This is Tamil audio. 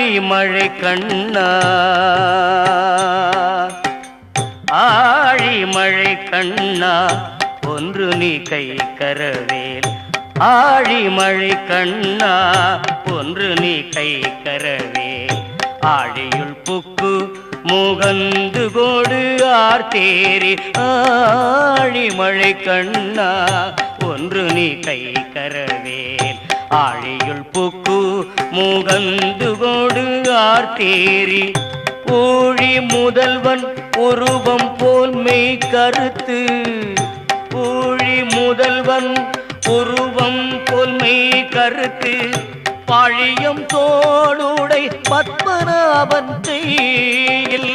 ஆழிமழை கண்ணா ஆழிமழை கண்ணா ஒன்று நீ கை கரவேல் ஆழிமழை கண்ணா ஒன்று நீ கை கரவேல் ஆழியுள் புக்கு முகந்து கோடு ஆர்த்தேரி ஆழிமழை கண்ணா ஒன்று நீ கை கரவேல் ஆழியுள் புக்கு முகந்து கோடு ஆர்த்தேரி ஊழி முதல்வன் உருவம் போல் மெய் கருத்து ஊழி முதல்வன் உருவம் போல் மெய் கருத்து பாழியம் தோளுடை பத்மநாபன் கையில்